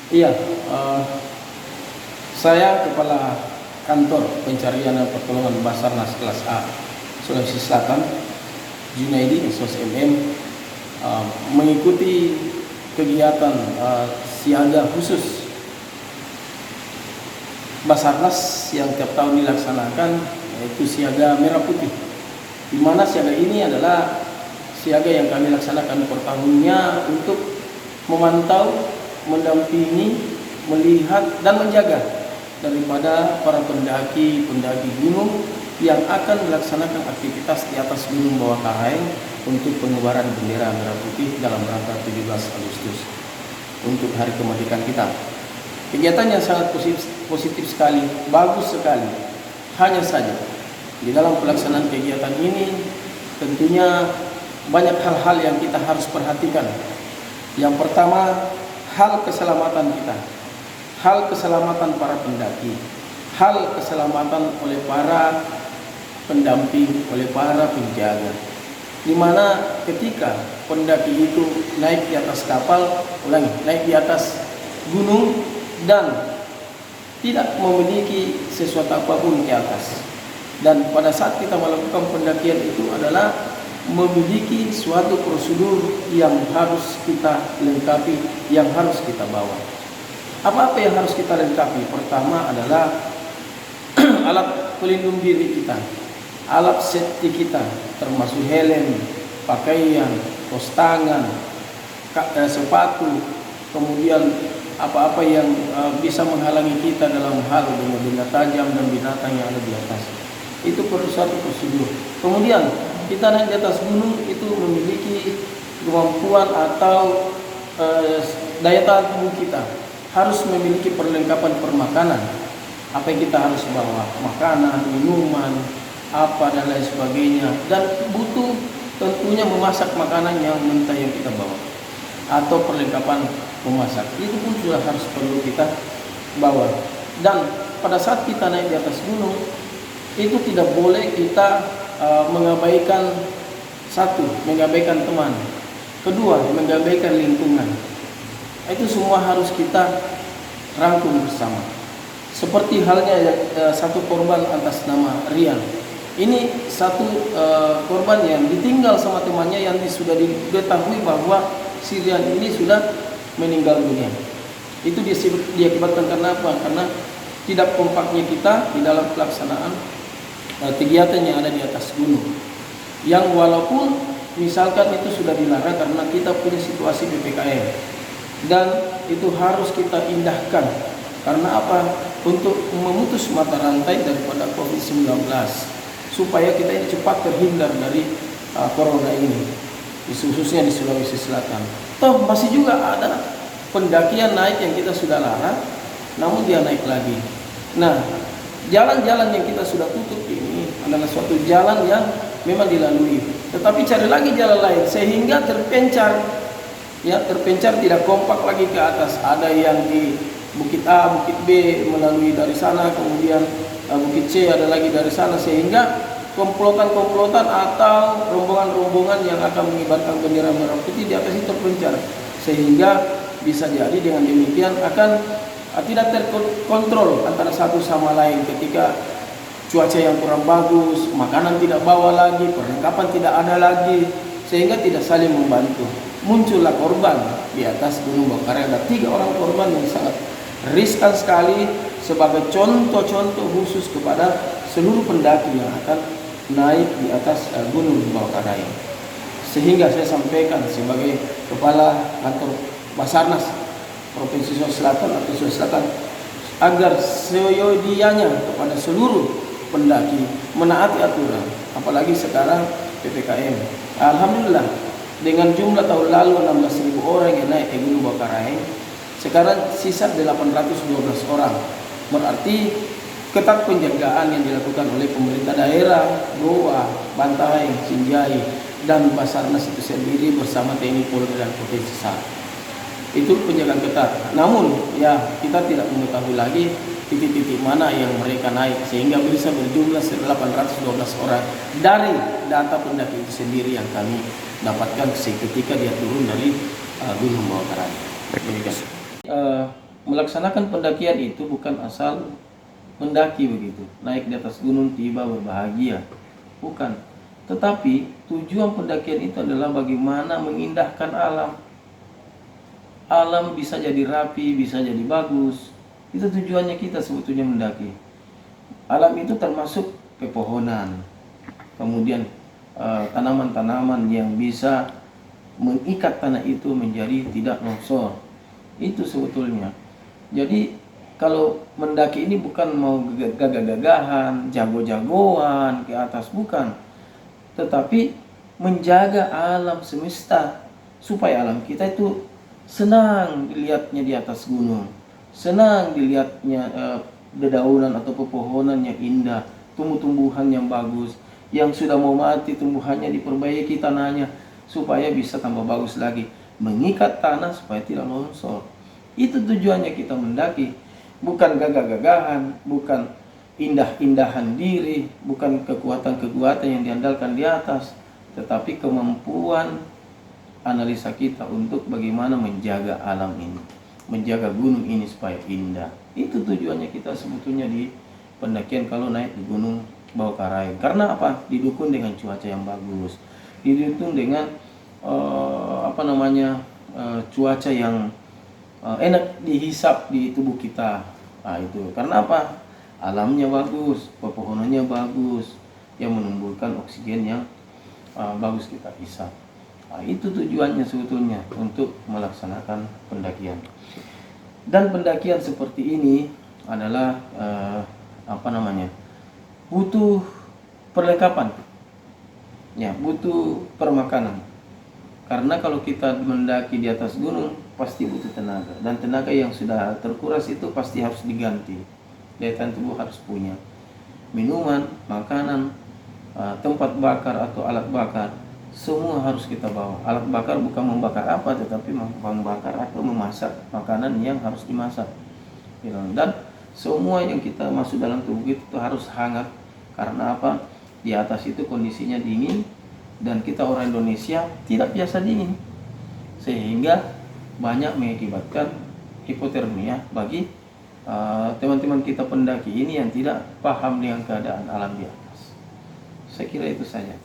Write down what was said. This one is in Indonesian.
Iya, eh, saya Kepala Kantor Pencarian dan Pertolongan Basarnas kelas A Sulawesi Selatan, Junaidi SOS MM, mengikuti kegiatan siaga khusus Basarnas yang tiap tahun dilaksanakan, yaitu siaga merah putih, di mana siaga ini adalah siaga yang kami laksanakan per tahunnya untuk memantau, mendampingi, melihat dan menjaga daripada para pendaki gunung yang akan melaksanakan aktivitas di atas gunung bawah karang untuk pengibaran bendera merah putih dalam rangka 17 Agustus untuk hari kemerdekaan kita. Kegiatan yang sangat positif sekali, bagus sekali. Hanya saja di dalam pelaksanaan kegiatan ini tentunya banyak hal-hal yang kita harus perhatikan. Yang pertama, hal keselamatan kita, hal keselamatan para pendaki, hal keselamatan oleh para pendamping, oleh para penjaga. Di mana ketika pendaki itu naik di atas kapal, naik di atas gunung dan tidak memiliki sesuatu apapun di atas. Dan pada saat kita melakukan pendakian itu adalah memiliki suatu prosedur yang harus kita lengkapi, yang harus kita bawa. Apa-apa yang harus kita lengkapi? Pertama adalah alat pelindung diri kita, alat safety kita, termasuk helm, pakaian, kaos tangan, sepatu, kemudian apa-apa yang bisa menghalangi kita dalam hal benda tajam dan binatang yang ada di atas. Itu perlu suatu prosedur. Kemudian kita naik di atas gunung itu memiliki kemampuan atau daya tahan tubuh kita harus memiliki perlengkapan permakanan. Apa yang kita harus bawa? Makanan, minuman, apa dan lain sebagainya. Dan butuh tentunya memasak makanan yang mentah yang kita bawa atau perlengkapan memasak. Itu pun sudah harus perlu kita bawa. Dan pada saat kita naik di atas gunung itu tidak boleh kita mengabaikan satu, mengabaikan teman, kedua, mengabaikan lingkungan. Itu semua harus kita rangkum bersama. Seperti halnya satu korban atas nama Rian. Ini satu korban yang ditinggal sama temannya yang sudah diketahui bahwa si Rian ini sudah meninggal dunia. Itu diakibatkan karena apa? Karena tidak kompaknya kita di dalam pelaksanaan kegiatan yang ada di atas gunung, yang walaupun misalkan itu sudah dilarang karena kita punya situasi PPKM, dan itu harus kita indahkan karena apa? Untuk memutus mata rantai daripada COVID-19 supaya kita ini cepat terhindar dari corona ini, khususnya di Sulawesi Selatan. Toh masih juga ada pendakian naik yang kita sudah larang, namun dia naik lagi. Nah, jalan-jalan yang kita sudah tutup ini adalah suatu jalan yang memang dilalui. Tetapi cari lagi jalan lain sehingga terpencar, tidak kompak lagi ke atas. Ada yang di Bukit A, Bukit B melalui dari sana, kemudian Bukit C ada lagi dari sana, sehingga komplotan-komplotan atau rombongan-rombongan yang akan mengibarkan bendera merah putih di atas itu terpencar, sehingga bisa jadi dengan demikian akan tidak terkontrol antara satu sama lain ketika cuaca yang kurang bagus, makanan tidak bawa lagi, perlengkapan tidak ada lagi, sehingga tidak saling membantu. Muncullah korban di atas Gunung Bawah Karang. Ada 3 orang korban yang sangat riskan sekali sebagai contoh-contoh khusus kepada seluruh pendaki yang akan naik di atas Gunung Bawah Karang. Sehingga saya sampaikan sebagai Kepala Kantor Basarnas Provinsi Sulawesi Selatan atau Sulawesi Selatan agar seyogianya kepada seluruh pendaki menaati aturan, apalagi sekarang PPKM. Alhamdulillah dengan jumlah tahun lalu 16.000 orang yang naik ke Gunung Bawah Karang, sekarang sisa 812 orang. Berarti ketat penjagaan yang dilakukan oleh pemerintah daerah, Goa, Bantaeng, Sinjai, dan Basarnas itu sendiri bersama TNI Polri dan Provinsi Selatan. Itu penjagaan ketat. Namun ya kita tidak mengetahui lagi titik-titik mana yang mereka naik sehingga bisa berjumlah 812 orang dari data pendaki itu sendiri yang kami dapatkan seketika dia turun dari Gunung Bawah Karang. melaksanakan pendakian itu bukan asal mendaki begitu, naik di atas gunung tiba berbahagia, bukan. Tetapi tujuan pendakian itu adalah bagaimana mengindahkan alam. Alam bisa jadi rapi, bisa jadi bagus. Itu tujuannya kita sebetulnya mendaki. Alam itu termasuk pepohonan, kemudian tanaman-tanaman yang bisa mengikat tanah itu menjadi tidak longsor. Itu sebetulnya. Jadi kalau mendaki ini bukan mau gagah-gagahan, jago-jagoan ke atas, bukan. Tetapi menjaga alam semesta supaya alam kita itu senang dilihatnya di atas gunung, senang dilihatnya dedaunan atau pepohonan yang indah, tumbuh-tumbuhan yang bagus, yang sudah mau mati tumbuhannya diperbaiki tanahnya supaya bisa tambah bagus lagi, mengikat tanah supaya tidak longsor. Itu tujuannya kita mendaki, bukan gagah-gagahan, bukan indah-indahan diri, bukan kekuatan-kekuatan yang diandalkan di atas, tetapi kemampuan analisa kita untuk bagaimana menjaga alam ini, menjaga gunung ini supaya indah. Itu tujuannya kita sebetulnya di pendakian kalau naik di Gunung Bawakaraeng. Karena apa? Didukung dengan cuaca yang bagus, didukung dengan cuaca yang enak dihisap di tubuh kita. Nah, itu karena apa? Alamnya bagus, pepohonannya bagus, yang menumbuhkan oksigen yang bagus kita hisap. Nah, itu tujuannya sebetulnya untuk melaksanakan pendakian. Dan pendakian seperti ini adalah butuh perlengkapan, ya, butuh permakanan. Karena kalau kita mendaki di atas gunung pasti butuh tenaga, dan tenaga yang sudah terkuras itu pasti harus diganti. Daya tahan tubuh harus punya minuman, makanan, tempat bakar atau alat bakar, semua harus kita bawa. Alat bakar bukan membakar apa, tetapi membakar atau memasak makanan yang harus dimasak. Dan semua yang kita masuk dalam tubuh itu harus hangat. Karena apa? Di atas itu kondisinya dingin, dan kita orang Indonesia tidak biasa dingin, sehingga banyak mengakibatkan hipotermia bagi teman-teman kita pendaki ini yang tidak paham dengan keadaan alam di atas. Saya kira itu saja.